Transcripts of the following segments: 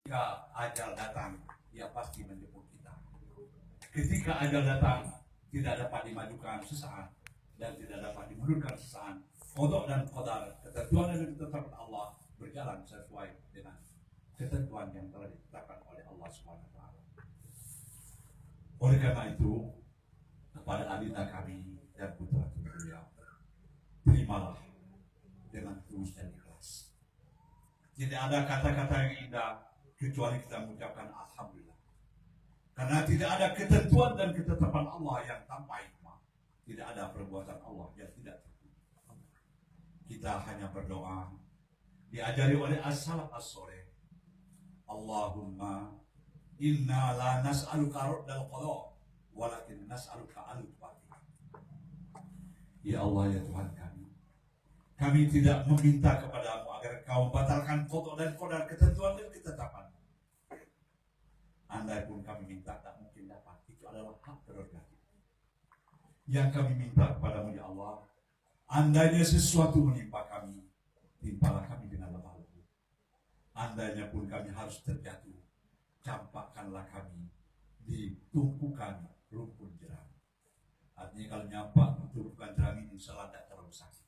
Ketika ajal datang, dia pasti menjemput kita. Ketika ajal datang, tidak dapat dimajukan sesaat dan tidak dapat dimundurkan sesaat. Qada dan qadar, ketentuan yang ditetapkan Allah berjalan sesuai dengan ketentuan yang telah ditetapkan oleh Allah Subhanahu wa taala. Oleh karena itu, kepada adinda kami dan putra beliau, terimalah dengan tulus dan ikhlas. Tidak ada kata-kata yang indah kecuali kita mengucapkan alhamdulillah. Karena tidak ada ketentuan dan ketetapan Allah yang tanpa hikmah. Tidak ada perbuatan Allah yang tidak terpuji. Kita hanya berdoa, diajari oleh as-salaf as-soleh. Allahumma inna la nas'aluka raddal qada walakin nas'aluka al-fatih. Ya Allah, ya Tuhan kami tidak meminta kepadamu agar kau membatalkan qada dan qadar, ketentuan dan ketetapan. Andai pun kami minta, tak mungkin dapat. Itu adalah hak prerogatif. Yang kami minta kepadamu, ya Allah, andainya sesuatu menimpa kami, timpalah kami dengan lemah lembut. Andainya pun kami harus terjatuh, campakkanlah kami di tumpukan rumpun jerami. Artinya kalau nyampak tumpukan jerami, insya Allah tidak terlalu sakit.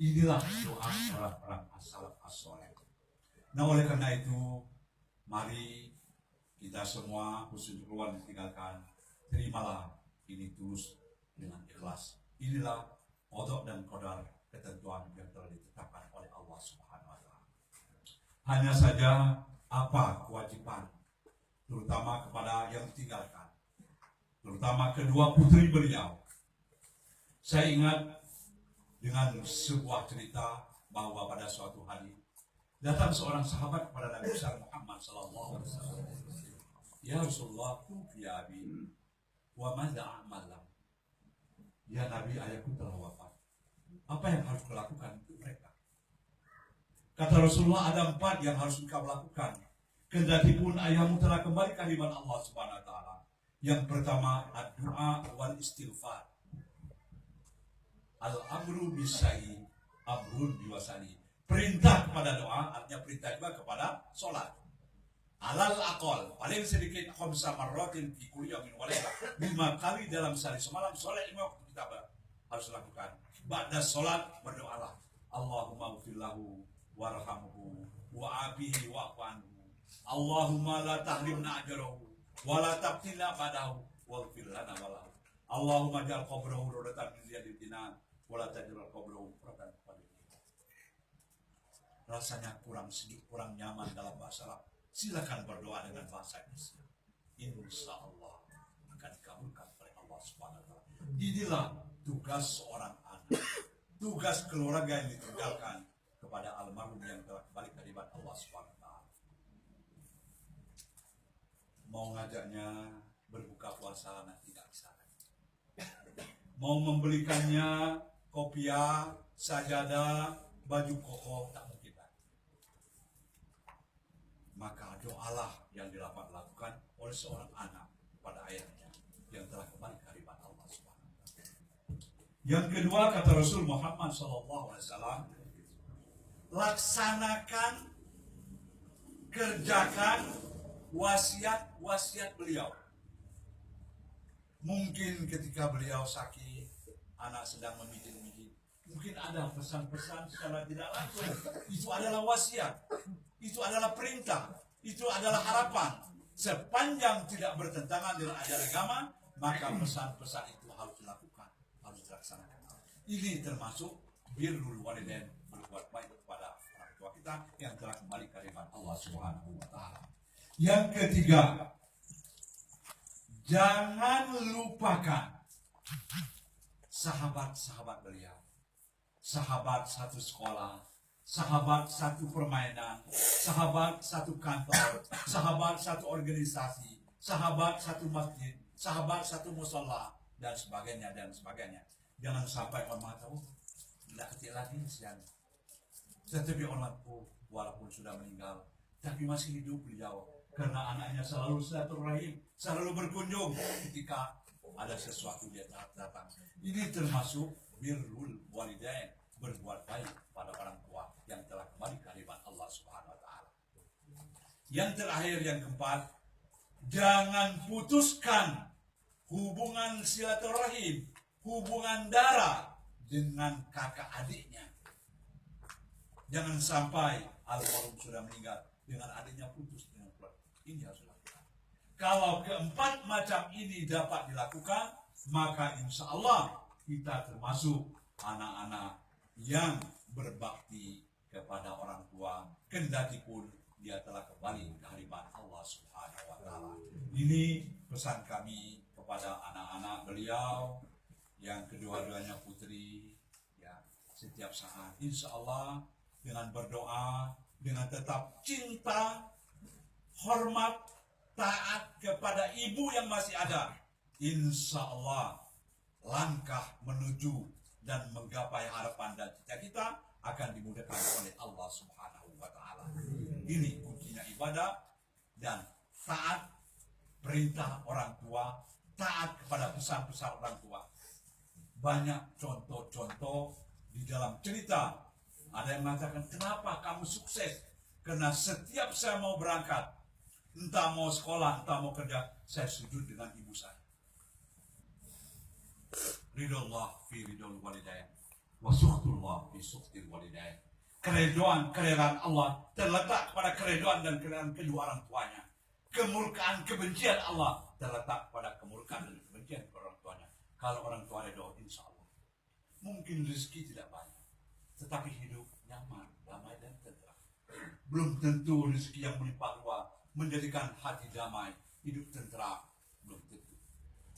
Inilah doa orang-orang as-salaf as-soleh. Nah, oleh karena itu, mari kita semua, khusus keluar ditinggalkan, terimalah ini tulus dengan ikhlas. Inilah qada dan qadar, ketentuan yang telah ditetapkan oleh Allah Subhanahu wa taala. Hanya saja apa kewajiban, terutama kepada yang ditinggalkan, terutama kedua putri beliau. Saya ingat dengan sebuah cerita bahwa pada suatu hari datang seorang sahabat kepada Nabi besar Muhammad sallallahu alaihi wasallam. Ya Rasulullah, ya Abi, wa madza a'malam. Ya Nabi, ayahku telah wafat. Apa yang harus kulakukan untuk mereka? Kata Rasulullah, ada 4 yang harus engkau lakukan. Kendati pun ayahmu telah kembali ke hadirat Allah Subhanahu wa taala. Yang pertama, ad-du'a wal istighfar. Al-amru bisyai, amrun biwasani. Perintah kepada doa, artinya perintah juga kepada sholat. Alal aqal, paling sedikit khamsa marratin fi kulli yawmin wa lailah. 5 kali dalam sehari semalam sholat 5 waktu kita harus lakukan. Ba'da sholat berdoalah, Allahumma ghfirlahu warhamhu wa'abihi wa'fu anhu. Allahumma la tahrimna ajrahu wa la tabtina ba'dahu waghfir lana wa lahu. Allahumma ja'al qabrahu rawdatan min riyadil jinan wa la taj'al qabrahu furatan min nar. Rasanya kurang sedikit, kurang nyaman dalam bahasa Arab. Silakan berdoa dengan bahasa Indonesia. Insya Allah akan dikabulkan oleh Allah Subhanahu wa taala. Inilah tugas seorang anak, tugas keluarga yang ditinggalkan kepada almarhum yang telah kembali ke hadirat Allah Subhanahu wa taala. Mau ngajaknya berbuka puasa nanti tidak bisa. Mau membelikannya kopiah, sajadah, baju koko tak mungkin. Maka doalah yang dilakukan oleh seorang anak pada ayahnya yang telah kembali ke hadirat Allah Subhanahu wa taala. Yang kedua, kata Rasul Muhammad SAW, laksanakan, kerjakan wasiat beliau. Mungkin ketika beliau sakit, anak sedang memijit-mijit, mungkin ada pesan-pesan secara tidak langsung. Itu adalah wasiat. Itu adalah perintah, itu adalah harapan. Sepanjang tidak bertentangan dengan ajaran agama, maka pesan-pesan itu harus dilakukan, harus dilaksanakan. Ini termasuk birrul walidain, berbuat baik kepada orang tua kita yang telah kembali ke hadirat Allah Subhanahu wa taala. Yang ketiga, jangan lupakan sahabat-sahabat beliau, sahabat satu sekolah, sahabat satu permainan, sahabat satu kantor, sahabat satu organisasi, sahabat satu masjid, sahabat satu musola, dan sebagainya dan sebagainya. Jangan sampai orang tahu tidak kecil lagi siang. Tetapi orang tua walaupun sudah meninggal, tapi masih hidup beliau karena anaknya selalu silaturahim, selalu berkunjung ketika ada sesuatu dia datang. Ini termasuk birrul walidain, berbuat baik pada orang tua yang telah kembali ke hadirat Allah Subhanahu wa taala. Yang terakhir, yang keempat, jangan putuskan hubungan silaturahim, hubungan darah dengan kakak adiknya. Jangan sampai almarhum sudah meninggal dengan adiknya putus dengan keluarga. Ini harus dilakukan. Kalau keempat macam ini dapat dilakukan, maka insya Allah kita termasuk anak-anak yang berbakti kepada orang tua, kendati pun dia telah kembali ke hadirat Allah Subhanahu wa Ta'ala. Ini pesan kami kepada anak-anak beliau yang kedua-duanya putri, ya, setiap saat insya Allah dengan berdoa, dengan tetap cinta, hormat, taat kepada ibu yang masih ada, insya Allah langkah menuju dan menggapai harapan dan cita-cita akan dimudahkan oleh Allah Subhanahu wa Ta'ala. Ini kuncinya ibadah dan taat perintah orang tua, taat kepada pesan-pesan orang tua. Banyak contoh-contoh di dalam cerita. Ada yang mengatakan, kenapa kamu sukses? Karena setiap saya mau berangkat, entah mau sekolah, entah mau kerja, saya sujud dengan ibu saya. Ridullah fi ridul walidain, wa sukhtullah fi sukhtil walidain. Keredoan Allah terletak pada keredoan dan keredoan kedua orang tuanya. Kemurkaan kebencian Allah terletak pada kemurkaan dan kebencian orang tuanya. Kalau orang tua redha, insya Allah mungkin rezeki tidak banyak, tetapi hidup nyaman, damai dan tentram. Belum tentu rezeki yang melimpah ruah menjadikan hati damai, hidup tentram, belum tentu.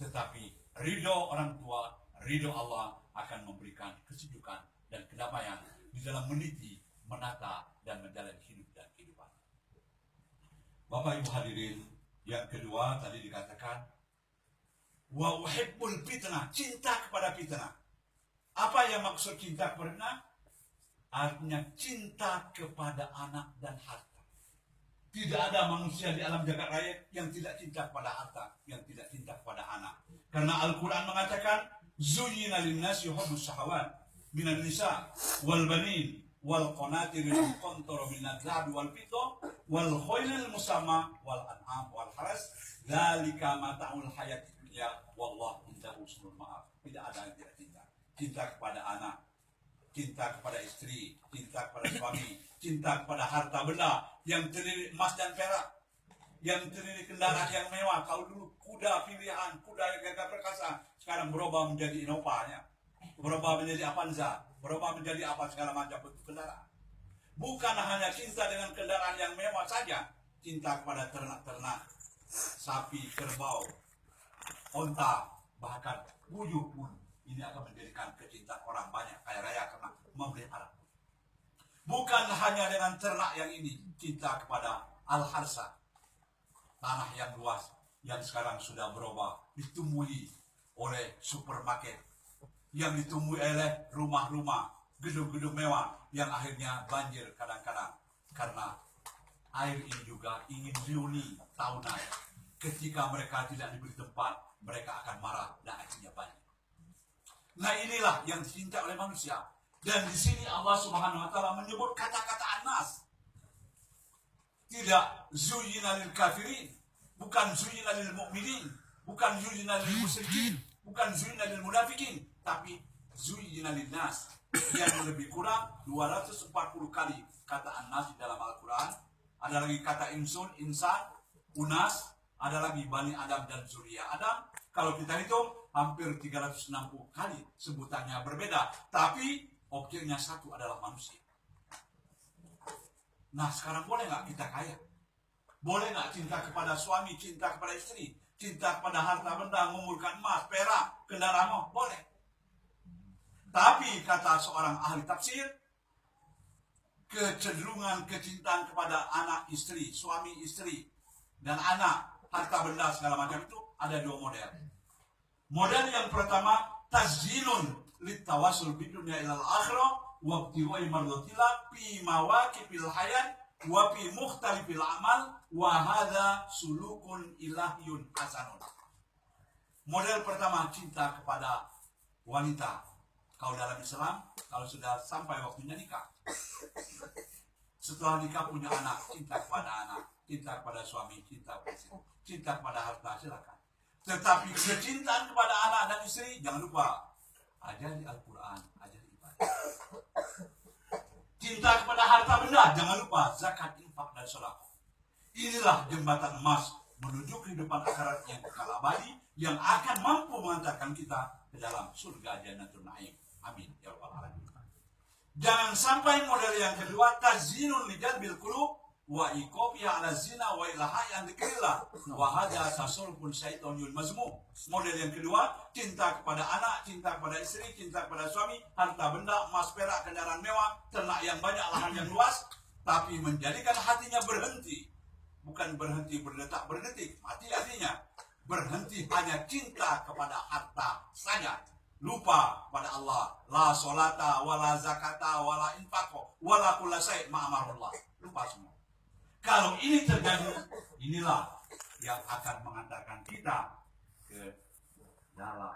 Tetapi ridho orang tua, ridho Allah akan memberikan kesejukan dan kedamaian di dalam meniti, menata, dan menjalani hidup dan kehidupan. Bapak Ibu hadirin, yang kedua tadi dikatakan, wa uhibbul fitnah, cinta kepada fitnah. Apa yang maksud cinta kepada fitnah? Artinya cinta kepada anak dan harta. Tidak ada manusia di alam jagat raya yang tidak cinta kepada harta, yang tidak cinta kepada anak. Karena Al-Quran mengatakan, zuyyina linnasi hubbus syahawat minan nisa wal banin wal qanatir al qantar min adh-dhahab wal fiddah wal khailil musamma wal an'am wal haras dzalika mata'ul hayatid dunya wallahu indahu husnul ma'ab. Tidak ada yang tidak cinta. Cinta kepada anak, cinta kepada istri, cinta kepada suami, cinta kepada harta benda yang terdiri emas dan perak, yang terdiri kendaraan yang mewah. Kalau dulu kuda pilihan, kuda yang gagah perkasa, sekarang berubah menjadi Innova-nya, berubah menjadi Avanza, berubah menjadi apa segala macam bentuk kendaraan. Bukan hanya cinta dengan kendaraan yang mewah saja, cinta kepada ternak-ternak, sapi, kerbau, onta, bahkan buyut pun. Ini akan menjadikan kecintaan orang banyak kaya raya karena memelihara. Bukan hanya dengan ternak yang ini, cinta kepada al-harsa, tanah yang luas yang sekarang sudah berubah, ditumbuhi oleh supermarket, yang ditumbuhi oleh rumah-rumah, gedung-gedung mewah yang akhirnya banjir kadang-kadang karena air ini juga ingin reuni tahunan. Ketika mereka tidak diberi tempat, mereka akan marah dan akhirnya banjir. Nah, inilah yang dicinta oleh manusia. Dan di sini Allah Subhanahu wa Ta'ala menyebut kata-kata anas. Tidak zuyyina lil kafirin, bukan zuyyina lil mu'minin, bukan zuyyina lil musyrikin, bukan zuyyina lil munafikin, tapi zuyyina lin nas. Yang lebih kurang 240 kali kata anas di dalam Al-Quran. Ada lagi kata insun, insan, unas, ada lagi Bani Adam dan Zuriya Adam. Kalau kita hitung hampir 360 kali sebutannya berbeda, tapi objeknya satu adalah manusia. Nah, sekarang boleh nggak kita kaya? Boleh nggak cinta kepada suami, cinta kepada istri, cinta kepada harta benda, mengumpulkan emas, perak, kendaraan? Boleh. Tapi kata seorang ahli tafsir, kecenderungan kecintaan kepada anak istri, suami istri, dan anak, harta benda segala macam itu ada dua model. Model yang pertama, tazyinun litawasul bidunya ilal akhirah wa ibtiwai mardatillah fi mawaqibil hayat wa fi mukhtalifil amal wa hadza sulukun ilahiyun hasanun. Model pertama, cinta kepada wanita. Kalau dalam Islam, kalau sudah sampai waktunya nikah, setelah nikah punya anak, cinta kepada anak. cinta kepada suami, cinta kepada istri, cinta kepada harta, silakan. Tetapi kecintaan kepada anak dan istri, jangan lupa ajari Al-Quran, ajari ibadah. Cinta kepada harta benda, jangan lupa zakat, infak, dan sedekah. Inilah jembatan emas menuju kehidupan akhirat yang kekal abadi, yang akan mampu mengantarkan kita ke dalam surga Jannatul Naim. Amin ya rabbal alamin. Jangan sampai model yang kedua, tazinun lijal bil qulub wa iqabiya ala zina wa ilaha yang dikira wa hadza tasulpun syaitonul mazmum. Model yang kedua, cinta kepada anak, cinta kepada istri, cinta kepada suami, harta benda, emas perak, kendaraan mewah, ternak yang banyak, lahan yang luas, tapi menjadikan hatinya berhenti. Bukan berhenti berdetak berdetik, mati artinya berhenti hanya cinta kepada harta saja, lupa pada Allah. La solata, wala zakata, wala infaqo, wala kulla syai' ma'amarullah. Lupa semua. Kalau ini terjadi, inilah yang akan mengantarkan kita ke dalam